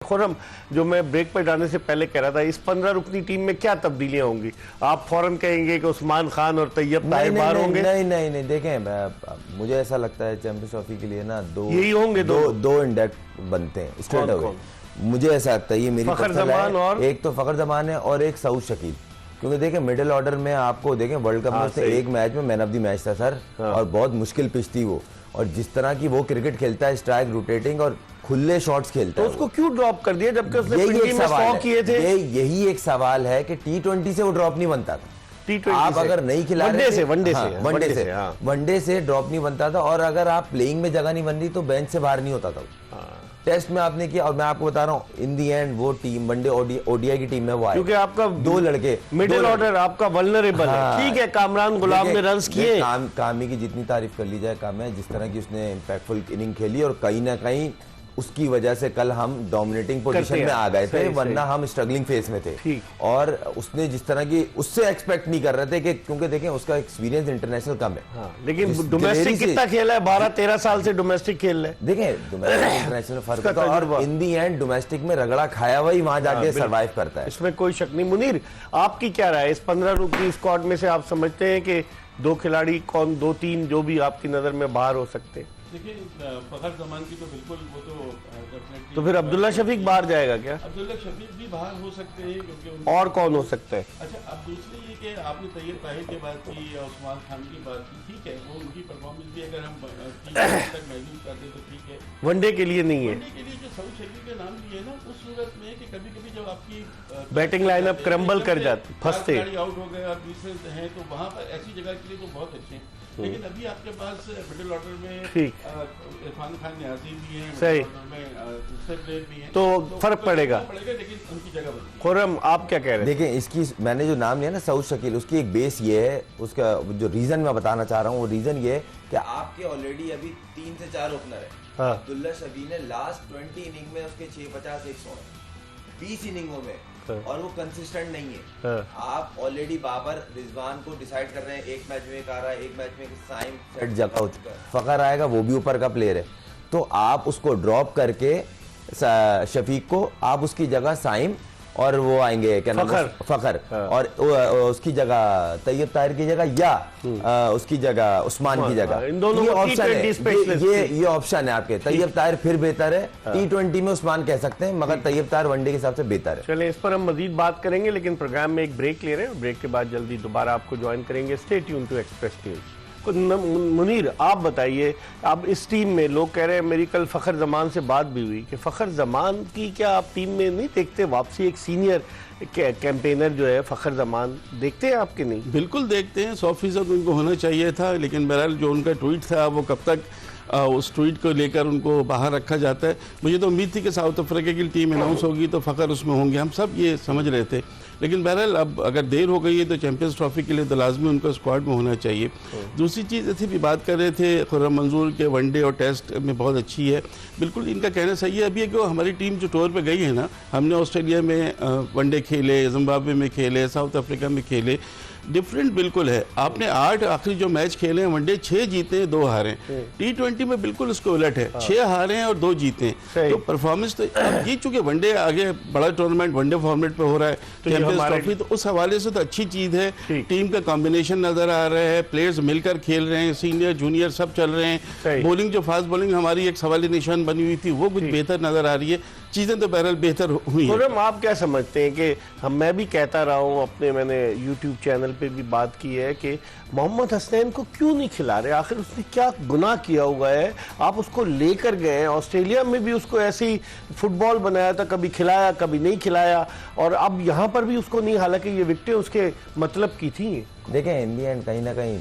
खुरम, जो मैं ब्रेक पर जाने से पहले कह रहा था, इस 15 रुकनी टीम में क्या तब्दीलियां होंगी? आप फौरन कहेंगे कि उस्मान खान और तैयब ताहिर बाहर होंगे? नहीं, देखें, मुझे ऐसा लगता है चैंपियंस ट्रॉफी के लिए ना यही होंगे, दो इंडेक्ट बनते हैं स्ट्रेट अवे। मुझे ऐसा लगता है, ये मेरी फखर जमान है, और एक तो फखर जमान है और एक सऊद शकील। क्योंकि देखें मिडिल ऑर्डर में आपको देखें वर्ल्ड कप में से एक मैच में मैन ऑफ द मैच था सर, और बहुत मुश्किल पिच थी वो, और जिस तरह की वो क्रिकेट खेलता है, स्ट्राइक रोटेटिंग और खुले शॉट्स खेलता है, तो उसको क्यों ड्रॉप कर दिया जबकि उसने पिंडी में 100 किए थे? यही एक सवाल है कि T20 से वो ड्रॉप नहीं बनता था। T20 आप अगर नहीं खिला रहे थे वनडे से ड्रॉप नहीं बनता था, और अगर आप प्लेइंग में जगह नहीं बन रही तो बेंच से बाहर नहीं होता था। टेस्ट में आपने किया, और मैं आपको बता रहा हूँ इन दी एंड वो टीम वनडे ओडीआई की टीम में वो आए, क्योंकि आपका दो लड़के मिडिल ऑर्डर आपका वल्नरेबल है। ठीक है, कामरान गुलाम ने रन्स किए, कामी की जितनी तारीफ कर ली जाए काम है, जिस तरह की उसने इम्पैक्टफुल इनिंग खेली, और कहीं ना कहीं उसकी वजह से कल हम डोमिनेटिंग पोजीशन में आ गए थे, वरना हम स्ट्रगलिंग फेज में थे। और उसने जिस तरह की, उससे एक्सपेक्ट नहीं कर रहे थे कि, क्योंकि देखें उसका एक्सपीरियंस इंटरनेशनल कम है। लेकिन डोमेस्टिक कितना खेला है? 12-13 साल से डोमेस्टिक खेल रहे। देखें डोमेस्टिक इंटरनेशनल फर्क होता है, और इन दी एंड डोमेस्टिक में रगड़ा खाया हुआ ही वहां जाके सर्वाइव करता है, इसमें कोई शक नहीं। मुनीर, आपकी क्या राय है? इस 15 रुकनी स्क्वाड में से आप समझते हैं कि 2 खिलाड़ी कौन, 2-3 जो भी आपकी नजर में बाहर हो सकते हैं? देखिए, फखर जमान की तो बिल्कुल वो तो डेफिनेटली। तो फिर अब्दुल्ला शफीक बाहर जाएगा क्या? अब्दुल्ला शफीक भी बाहर हो सकते हैं, क्योंकि और कौन हो सकता है? अच्छा, अब दूसरी ये कि आपने तैयब ताहिर की बात की या उस्मान खान की बात की, ठीक है, वो उनकी परफॉर्मेंस भी अगर हम तक महसूस करते तो ठीक है, वनडे के लिए नहीं है। वनडे के लिए जो सऊद शकील के नाम लिए ना, उस सूरत में कि कभी कभी जब आपकी बैटिंग लाइनअप क्रम्बल कर जाती, फंसते, आउट हो गए और दूसरे हैं, तो वहाँ पर ऐसी जगह के लिए तो बहुत अच्छे हैं। लेकिन अभी आपके पास मिडिल ऑर्डर में इरफान खान न्याजी भी हैं, सही में दूसरे प्लेयर भी हैं, तो फर्क पड़ेगा, लेकिन उनकी जगह बदली। खुरम, आप क्या कह रहे हैं? देखिए, इसकी मैंने जो नाम लिया ना सऊद शकील, उसकी एक बेस ये है, उसका जो रीजन मैं बताना चाह रहा हूँ, वो रीजन ये है कि आपके ऑलरेडी अभी 3 से 4 ओपनर है। अब्दुल्ला शफीक ने लास्ट 20 इनिंग में उसके 650-100 20 इनिंगों में, और वो कंसिस्टेंट नहीं है। आप ऑलरेडी बाबर रिजवान को डिसाइड कर रहे हैं, एक मैच में एक आ रहा है, एक मैच में साइम सेट जगह हो चुका है, फखर आएगा, वो भी ऊपर का प्लेयर है, तो आप उसको ड्रॉप करके शफीक को, आप उसकी जगह साइम और वो आएंगे क्या नाम, फखर, और उसकी जगह तैयब ताहिर की जगह, या उसकी जगह उस्मान की जगह, ये ऑप्शन है, ये ऑप्शन है आपके। तैयब ताहिर फिर बेहतर है, T20 में उस्मान कह सकते हैं, मगर तैयब ताहिर वनडे के हिसाब से बेहतर है। चलिए, इस पर हम मजीद बात करेंगे, लेकिन प्रोग्राम में एक ब्रेक ले रहे हैं, ब्रेक के बाद जल्दी दोबारा आपको ज्वाइन करेंगे। Stay tune to Express News. Munir, आप बताइए, अब इस टीम में लोग कह रहे हैं, मेरी कल फखर जमान से बात भी हुई कि फखर जमान की क्या आप टीम में नहीं देखते वापसी? एक सीनियर कैंपेनर जो है फखर जमान, देखते हैं आपके? नहीं, बिल्कुल देखते हैं, 100% उनको होना चाहिए था, लेकिन बहरहाल जो उनका ट्वीट था, वो कब तक उस ट्वीट को लेकर उनको बाहर रखा जाता है। मुझे तो उम्मीद थी कि साउथ अफ्रीका की टीम अनाउंस होगी तो फ़खर उसमें होंगे, हम सब ये समझ रहे थे, लेकिन बहरहाल अब अगर देर हो गई है तो चैंपियंस ट्रॉफी के लिए तो लाजमी उनका स्क्वाड में होना चाहिए। दूसरी चीज़ ऐसी भी बात कर रहे थे खुर्रम मंजूर के वनडे और टेस्ट में बहुत अच्छी है, बिल्कुल इनका कहना सही है। अभी कि हमारी टीम जो टूर पे गई है ना, हमने ऑस्ट्रेलिया में वनडे खेले, जिम्बाब्वे में खेले, साउथ अफ्रीका में खेले, डिफरेंट बिल्कुल है। आपने 8 आखिरी जो मैच खेले हैं वनडे, 6 जीते हैं 2 हारे। T20 में बिल्कुल उसको उलट है, 6 हारे हैं और 2 जीते हैं, तो परफॉर्मेंस तो अब ये चूंकि वनडे आगे बड़ा टूर्नामेंट वनडे फॉर्मेट पे हो रहा है चैंपियंस ट्रॉफी, तो उस हवाले से तो अच्छी चीज़ है। टीम का कॉम्बिनेशन नजर आ रहा है, प्लेयर्स मिलकर खेल रहे हैं, सीनियर जूनियर सब चल रहे हैं। बॉलिंग जो फास्ट बॉलिंग हमारी एक सवाली निशान बनी हुई थी, वो कुछ बेहतर नजर आ रही है, चीज़ें तो बहरहाल बेहतर हुई हैं। आप क्या समझते हैं कि मैं भी कहता रहा हूँ अपने, मैंने यूट्यूब चैनल पे भी बात की है कि मोहम्मद हसनैन को क्यों नहीं खिला रहे? आखिर उसने क्या गुनाह किया हुआ है? आप उसको लेकर गए, ऑस्ट्रेलिया में भी उसको ऐसे ही फुटबॉल बनाया था, कभी खिलाया कभी नहीं खिलाया, और अब यहाँ पर भी उसको नहीं, हालांकि ये विकेटें उसके मतलब की थी। देखें, इन दी एंड कहीं ना कहीं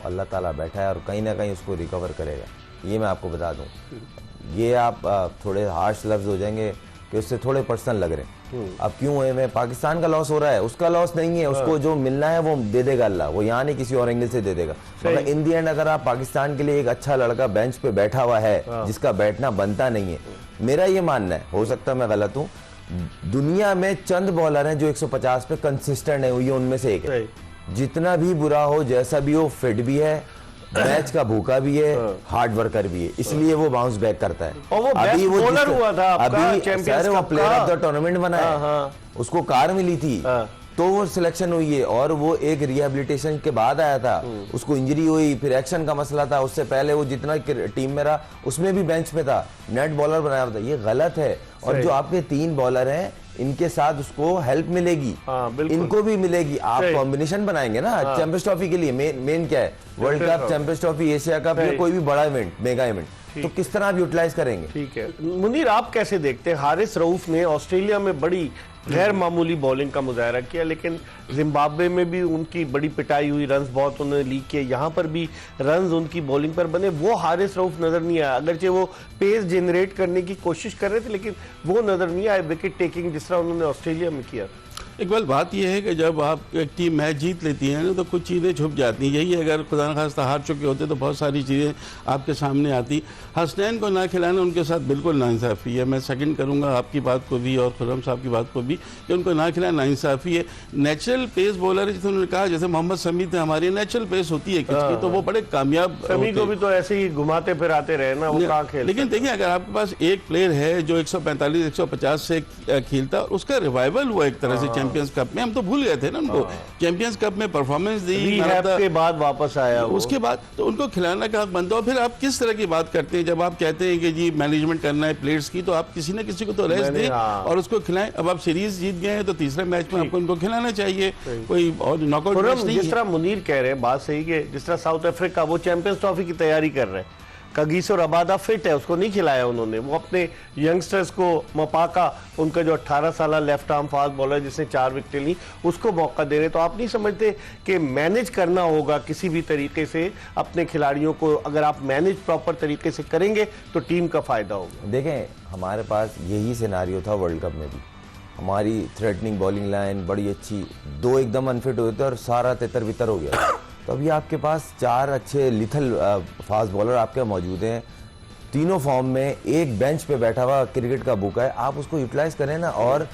अल्लाह ताला बैठा है और कहीं ना कहीं उसको रिकवर करेगा, ये मैं आपको बता दूं। ये आप थोड़े हार्श लफ्ज हो जाएंगे कि उससे थोड़े पर्सनल लग रहे हैं। अब क्यों है, मैं पाकिस्तान का लॉस हो रहा है, उसका लॉस नहीं है, उसको जो मिलना है वो दे देगा अल्लाह, वो यहाँ नहीं किसी और एंगल से दे देगा। मगर इन दी एंड अगर आप पाकिस्तान के लिए एक अच्छा लड़का बेंच पे बैठा हुआ है जिसका बैठना बनता नहीं है, मेरा ये मानना है, हो सकता है मैं गलत हूँ, दुनिया में चंद बॉलर हैं जो 150 पे कंसिस्टेंट है, ये उनमें से एक है। जितना भी बुरा हो, जैसा भी हो, फिट भी है, मैच का भूखा भी है, हार्ड वर्कर भी है, इसलिए वो बाउंस बैक करता है। और वो बेस्ट बॉलर हुआ था आपका चैंपियंस वो कप प्लेयर का। ऑफ द टूर्नामेंट बना है, उसको कार मिली थी, तो वो सिलेक्शन हुई है। और वो एक रिहेबिलिटेशन के बाद आया था, उसको इंजरी हुई, फिर एक्शन का मसला था, उससे पहले वो जितना टीम में रहा उसमें भी बेंच पे था, नेट बॉलर बनाया था। ये गलत है। और जो आपके 3 बॉलर हैं इनके साथ उसको हेल्प मिलेगी, इनको भी मिलेगी। आप कॉम्बिनेशन बनाएंगे ना चैंपियंस ट्रॉफी के लिए। मेन क्या है, world cup, champions trophy, Asia cup या कोई भी बड़ा इवेंट, मेगा इवेंट, तो किस तरह आप यूटिलाइज करेंगे? ठीक है मुनीर, आप कैसे देखते हैं? हारिस रऊफ ने ऑस्ट्रेलिया में बड़ी गैर मामूली बॉलिंग का मुजाहरा किया, लेकिन जिम्बाब्वे में भी उनकी बड़ी पिटाई हुई, रन्स बहुत उन्होंने लीक किए, यहाँ पर भी रन्स उनकी बॉलिंग पर बने। वो हारिस रऊफ नजर नहीं आया, अगरचे वो पेस जनरेट करने की कोशिश कर रहे थे, लेकिन वो नजर नहीं आया विकेट टेकिंग जिस तरह उन्होंने ऑस्ट्रेलिया में किया। इकबाल, बात यह है कि जब आप एक टीम मैच जीत लेती है ना तो कुछ चीज़ें छुप जाती हैं। यही अगर खुदा न खास्ता हार चुके होते तो बहुत सारी चीज़ें आपके सामने आती। हसनैन को ना खिलाना उनके साथ बिल्कुल नाइंसाफ़ी है। मैं सेकंड करूंगा आपकी बात को भी और खुर्रम साहब की बात को भी कि उनको ना खिलाना नाइंसाफ़ी है। नेचुरल पेस बॉलर जैसे उन्होंने कहा, जैसे मोहम्मद शमी थे, हमारी नेचुरल पेस होती है किसकी, तो वो बड़े कामयाब। शमी को भी तो ऐसे ही घुमाते फिराते रहे ना, वो कहाँ खेल। लेकिन देखिए, अगर आपके पास एक प्लेयर है जो 145-150 से खेलता, उसका रिवाइवल हुआ एक तरह से चैंपियंस कप में। हम तो भूल गए थे ना उनको, चैंपियंस कप में परफॉर्मेंस दी, के बाद वापस आया उसके बाद तो उनको खिलाना का हक बनता है। फिर आप किस तरह की बात करते हैं जब आप कहते हैं कि जी मैनेजमेंट करना है प्लेयर्स की, तो आप किसी न किसी को तो रेस्ट दें और उसको खिलाएं। अब आप सीरीज जीत गए हैं तो तीसरे मैच में आपको उनको खिलाना चाहिए, कोई और नॉकआउट मैच नहीं है। जिस तरह मुनीर कह रहे हैं, बात सही है, जिस तरह साउथ अफ्रीका वो चैंपियंस ट्रॉफी की तैयारी कर रहे हैं, कगीसो रबादा फिट है, उसको नहीं खिलाया उन्होंने। वो अपने यंगस्टर्स को, मपाका उनका जो 18 साल लेफ्ट आर्म फास्ट बॉलर जिसने 4 विकेटें ली, उसको मौका दे रहे। तो आप नहीं समझते कि मैनेज करना होगा किसी भी तरीके से अपने खिलाड़ियों को? अगर आप मैनेज प्रॉपर तरीके से करेंगे तो टीम का फायदा होगा। देखें, हमारे पास यही सिनारियो था वर्ल्ड कप में भी। हमारी थ्रेटनिंग बॉलिंग लाइन बड़ी अच्छी, 2 एकदम अनफिट हुए थे और सारा तितर बितर हो गया। तो अभी आपके पास 4 अच्छे लिथल फास्ट बॉलर आपके मौजूद हैं, तीनों फॉर्म में, एक बेंच पे बैठा हुआ क्रिकेट का बुक है। आप उसको यूटिलाइज करें ना। और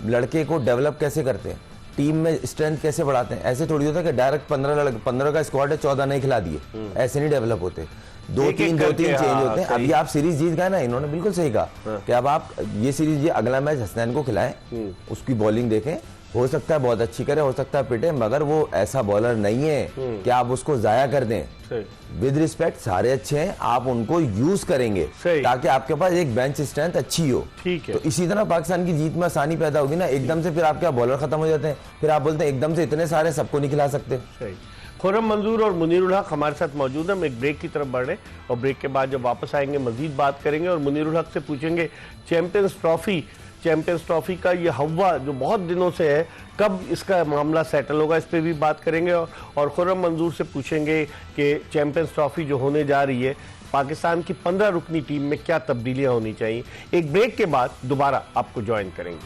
लड़के को डेवलप कैसे करते हैं, टीम में स्ट्रेंथ कैसे बढ़ाते हैं? ऐसे थोड़ी होता है कि डायरेक्ट 15 का स्क्वाड है, 14 नहीं खिला दिए, ऐसे नहीं डेवलप होते। 2-3 चेंज होते हैं। अभी आप सीरीज जीत गए ना, इन्होंने बिल्कुल सही कहा कि अब आप ये सीरीज, ये अगला मैच हसनैन को खिलाएं, उसकी बॉलिंग देखें, हो सकता है बहुत अच्छी करे, हो सकता है पिटे, मगर वो ऐसा बॉलर नहीं है कि आप उसको जाया कर दें। विद रिस्पेक्ट, सारे अच्छे हैं, आप उनको यूज करेंगे ताकि आपके पास एक बेंच स्ट्रेंथ अच्छी हो। ठीक है। तो इसी तरह पाकिस्तान की जीत में आसानी पैदा होगी ना। एकदम से फिर आपके बॉलर खत्म हो जाते हैं, फिर आप बोलते हैं एकदम से इतने सारे सबको नहीं खिला सकते। खुर्रम मंजूर और मुनीरुल हक हमारे साथ मौजूद हैं। हम एक ब्रेक की तरफ बढ़ रहे हैं और ब्रेक के बाद जब वापस आएंगे मजीद बात करेंगे और मुनीरुल हक से पूछेंगे चैंपियंस ट्रॉफी का ये हवा जो बहुत दिनों से है, कब इसका मामला सेटल होगा, इस पे भी बात करेंगे। और खुर्रम मंजूर से पूछेंगे कि चैंपियंस ट्रॉफी जो होने जा रही है, पाकिस्तान की 15 रुकनी टीम में क्या तब्दीलियां होनी चाहिए। एक ब्रेक के बाद दोबारा आपको ज्वाइन करेंगे।